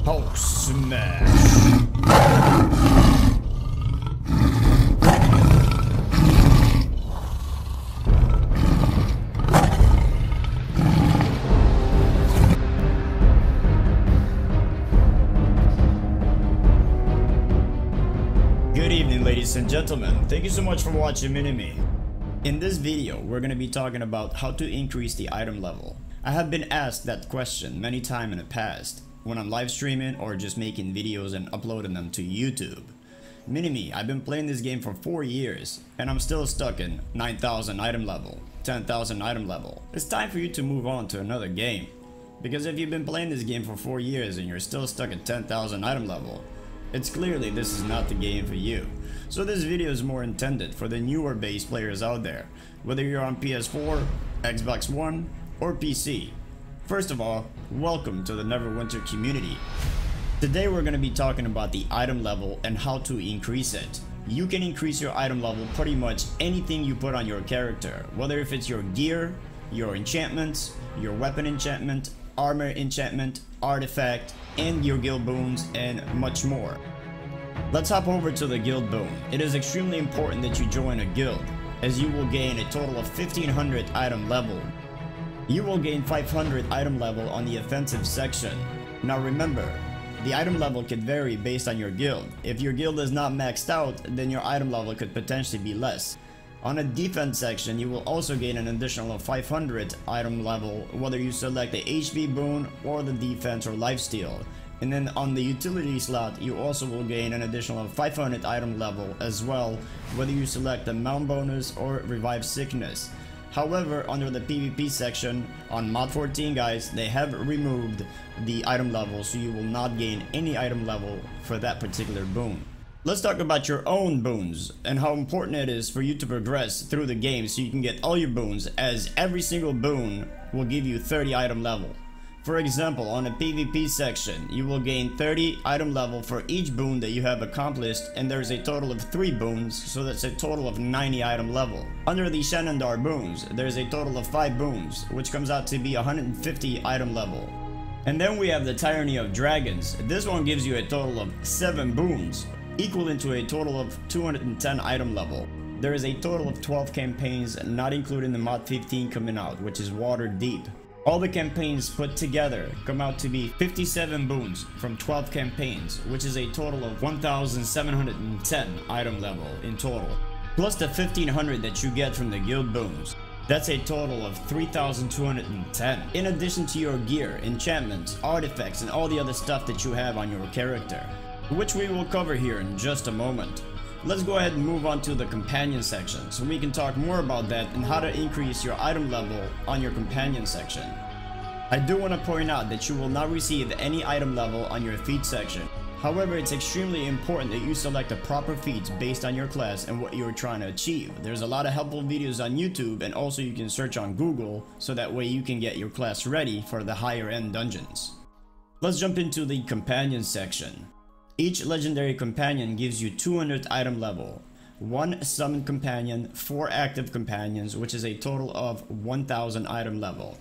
Hulk smash. Good evening, ladies and gentlemen. Thank you so much for watching MiniMi. In this video, we're going to be talking about how to increase the item level. I have been asked that question many times in the past, when I'm live streaming or just making videos and uploading them to YouTube. MiniMi, I've been playing this game for 4 years, and I'm still stuck in 9,000 item level, 10,000 item level. It's time for you to move on to another game. Because if you've been playing this game for 4 years and you're still stuck at 10,000 item level, it's clearly this is not the game for you. So this video is more intended for the newer base players out there, whether you're on PS4, Xbox One, or PC. First of all, welcome to the Neverwinter community. Today we're going to be talking about the item level and how to increase it. You can increase your item level pretty much anything you put on your character, whether if it's your gear, your enchantments, your weapon enchantment, armor enchantment, artifact, and your guild boons, and much more. Let's hop over to the guild boon. It is extremely important that you join a guild, as you will gain a total of 1500 item level. You will gain 500 item level on the offensive section. Now remember, the item level could vary based on your guild. If your guild is not maxed out, then your item level could potentially be less. On a defense section, you will also gain an additional 500 item level, whether you select the HP boon or the defense or lifesteal. And then on the utility slot, you also will gain an additional 500 item level as well, whether you select the mount bonus or revive sickness. However, under the PvP section on mod 14, guys, they have removed the item level, so you will not gain any item level for that particular boon. Let's talk about your own boons and how important it is for you to progress through the game so you can get all your boons, as every single boon will give you 30 item level. For example, on the PvP section, you will gain 30 item level for each boon that you have accomplished, and there's a total of 3 boons, so that's a total of 90 item level. Under the Shenandar boons, there's a total of 5 boons, which comes out to be 150 item level. And then we have the Tyranny of Dragons. This one gives you a total of 7 boons, equivalent to a total of 210 item level. There is a total of 12 campaigns, not including the mod 15 coming out, which is water deep. All the campaigns put together come out to be 57 boons from 12 campaigns, which is a total of 1,710 item level in total. Plus the 1,500 that you get from the guild boons. That's a total of 3,210. In addition to your gear, enchantments, artifacts, and all the other stuff that you have on your character, which we will cover here in just a moment. Let's go ahead and move on to the companion section so we can talk more about that and how to increase your item level on your companion section. I do want to point out that you will not receive any item level on your feat section. However, it's extremely important that you select the proper feats based on your class and what you're trying to achieve. There's a lot of helpful videos on YouTube, and also you can search on Google so that way you can get your class ready for the higher end dungeons. Let's jump into the companion section. Each legendary companion gives you 200 item level, 1 summon companion, 4 active companions, which is a total of 1,000 item level.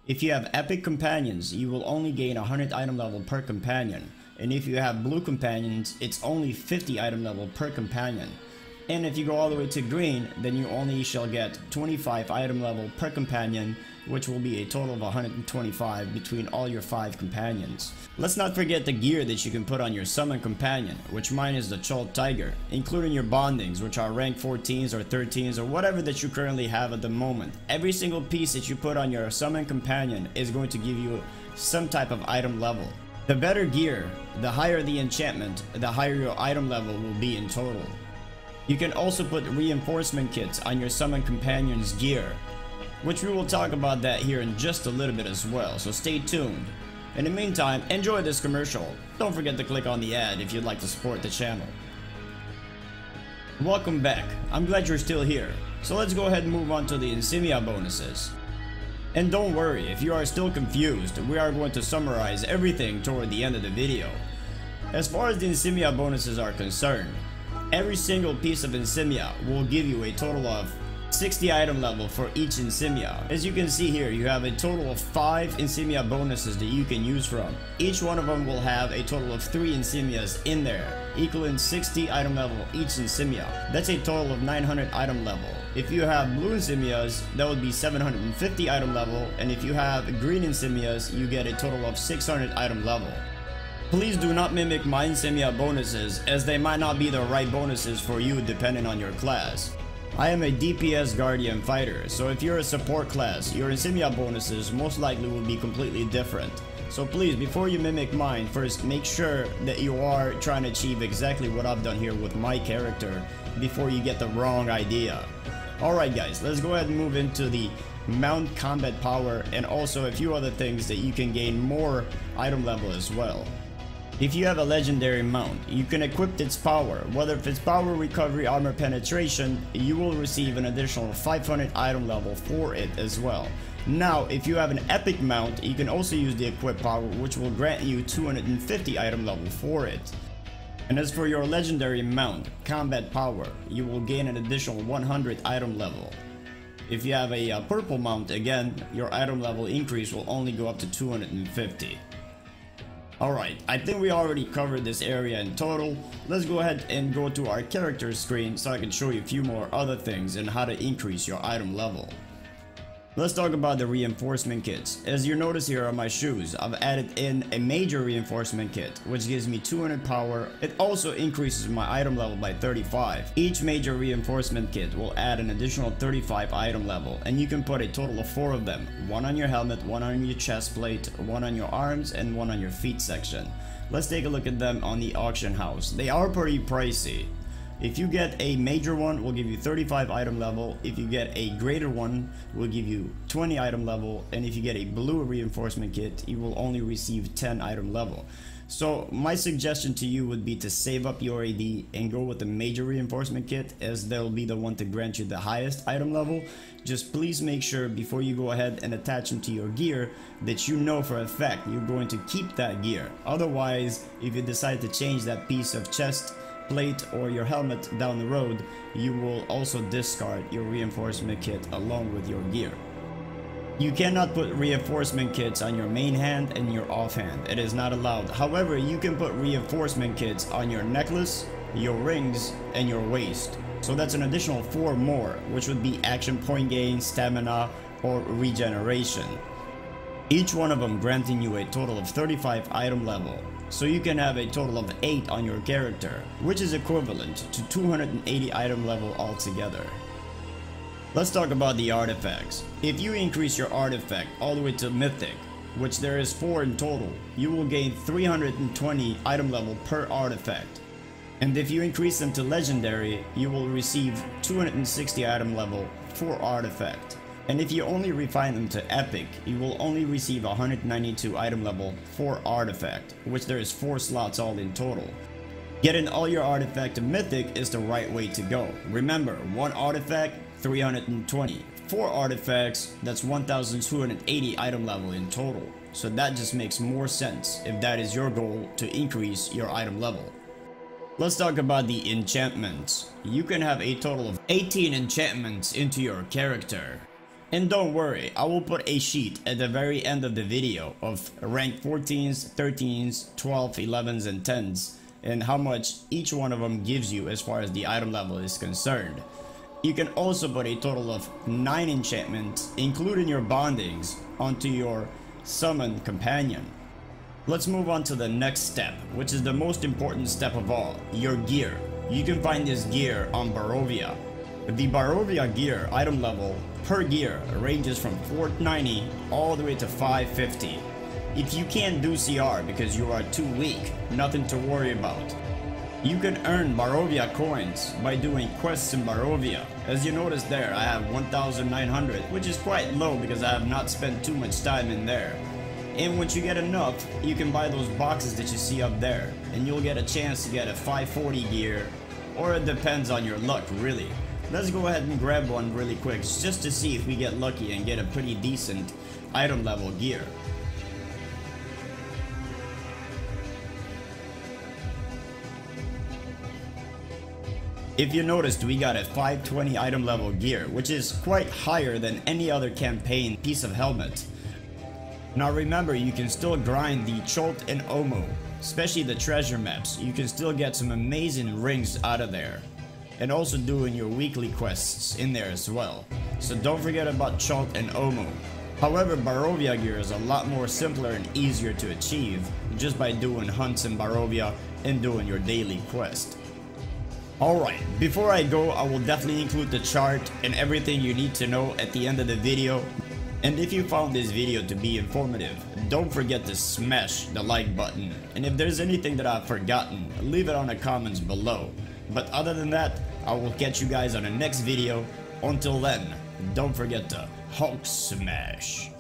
If you have epic companions, you will only gain 100 item level per companion, and if you have blue companions, it's only 50 item level per companion. And if you go all the way to green, then you only shall get 25 item level per companion, which will be a total of 125 between all your 5 companions. Let's not forget the gear that you can put on your summon companion, which mine is the Chult Tiger, including your bondings, which are rank 14s or 13s or whatever that you currently have at the moment. Every single piece that you put on your summon companion is going to give you some type of item level. The better gear, the higher the enchantment, the higher your item level will be in total. You can also put reinforcement kits on your summon companion's gear, which we will talk about that here in just a little bit as well, so stay tuned. In the meantime, enjoy this commercial. Don't forget to click on the ad if you'd like to support the channel. Welcome back. I'm glad you're still here. So let's go ahead and move on to the Insignia bonuses. And don't worry, if you are still confused, we are going to summarize everything toward the end of the video. As far as the Insignia bonuses are concerned, every single piece of Insignia will give you a total of 60 item level for each insignia. As you can see here, you have a total of 5 Insignia bonuses that you can use from. Each one of them will have a total of 3 insignias in there, equaling 60 item level each insignia. That's a total of 900 item level. If you have blue insignias, that would be 750 item level, and if you have green insignias, you get a total of 600 item level. Please do not mimic my Insignia bonuses, as they might not be the right bonuses for you depending on your class. I am a DPS Guardian fighter, so if you're a support class, your Insignia bonuses most likely will be completely different. So please, before you mimic mine, first make sure that you are trying to achieve exactly what I've done here with my character before you get the wrong idea. Alright guys, let's go ahead and move into the mount combat power and also a few other things that you can gain more item level as well. If you have a legendary mount, you can equip its power. Whether if it's power, recovery, armor penetration, you will receive an additional 500 item level for it as well. Now, if you have an epic mount, you can also use the equip power, which will grant you 250 item level for it. And as for your legendary mount, combat power, you will gain an additional 100 item level. If you have a purple mount, again, your item level increase will only go up to 250. Alright, I think we already covered this area in total. Let's go ahead and go to our character screen so I can show you a few more other things and how to increase your item level. Let's talk about the reinforcement kits. As you notice here on my shoes, I've added in a major reinforcement kit, which gives me 200 power. It also increases my item level by 35. Each major reinforcement kit will add an additional 35 item level, and you can put a total of 4 of them. 1 on your helmet, 1 on your chest plate, 1 on your arms, and 1 on your feet section. Let's take a look at them on the auction house. They are pretty pricey. If you get a major one, we'll give you 35 item level. If you get a greater one, we'll give you 20 item level. And if you get a blue reinforcement kit, you will only receive 10 item level. So my suggestion to you would be to save up your AD and go with the major reinforcement kit, as they'll be the one to grant you the highest item level. Just please make sure before you go ahead and attach them to your gear that you know for a fact you're going to keep that gear. Otherwise, if you decide to change that piece of chest plate or your helmet down the road, you will also discard your reinforcement kit along with your gear. You cannot put reinforcement kits on your main hand and your offhand. It is not allowed. However, you can put reinforcement kits on your necklace, your rings, and your waist. So that's an additional 4 more, which would be action point gain, stamina, or regeneration. Each one of them granting you a total of 35 item level. So you can have a total of 8 on your character, which is equivalent to 280 item level altogether. Let's talk about the artifacts. If you increase your artifact all the way to Mythic, which there is 4 in total, you will gain 320 item level per artifact. And if you increase them to Legendary, you will receive 260 item level for artifact. And if you only refine them to Epic, you will only receive 192 item level for artifact, which there is 4 slots all in total. Getting all your artifact to Mythic is the right way to go. Remember, 1 artifact, 320. 4 artifacts, that's 1280 item level in total. So that just makes more sense if that is your goal to increase your item level. Let's talk about the enchantments. You can have a total of 18 enchantments into your character. And don't worry, I will put a sheet at the very end of the video of rank 14s, 13s, 12s, 11s, and 10s, and how much each one of them gives you as far as the item level is concerned. You can also put a total of 9 enchantments, including your bondings, onto your summon companion. Let's move on to the next step, which is the most important step of all, your gear. You can find this gear on Barovia. The Barovia gear item level per gear ranges from 490 all the way to 550. If you can't do CR because you are too weak, nothing to worry about. You can earn Barovia coins by doing quests in Barovia. As you notice there, I have 1900, which is quite low because I have not spent too much time in there. And once you get enough, you can buy those boxes that you see up there, and you'll get a chance to get a 540 gear, or it depends on your luck really. Let's go ahead and grab one really quick just to see if we get lucky and get a pretty decent item level gear. If you noticed, we got a 520 item level gear, which is quite higher than any other campaign piece of helmet. Now remember, you can still grind the Cholt and Omu, especially the treasure maps. You can still get some amazing rings out of there. And also doing your weekly quests in there as well. So don't forget about Cholt and Omu. However, Barovia gear is a lot more simpler and easier to achieve just by doing hunts in Barovia and doing your daily quest. Alright, before I go, I will definitely include the chart and everything you need to know at the end of the video. And if you found this video to be informative, don't forget to smash the like button. And if there's anything that I've forgotten, leave it on the comments below. But other than that, I will catch you guys on the next video. Until then, don't forget to Hulk smash.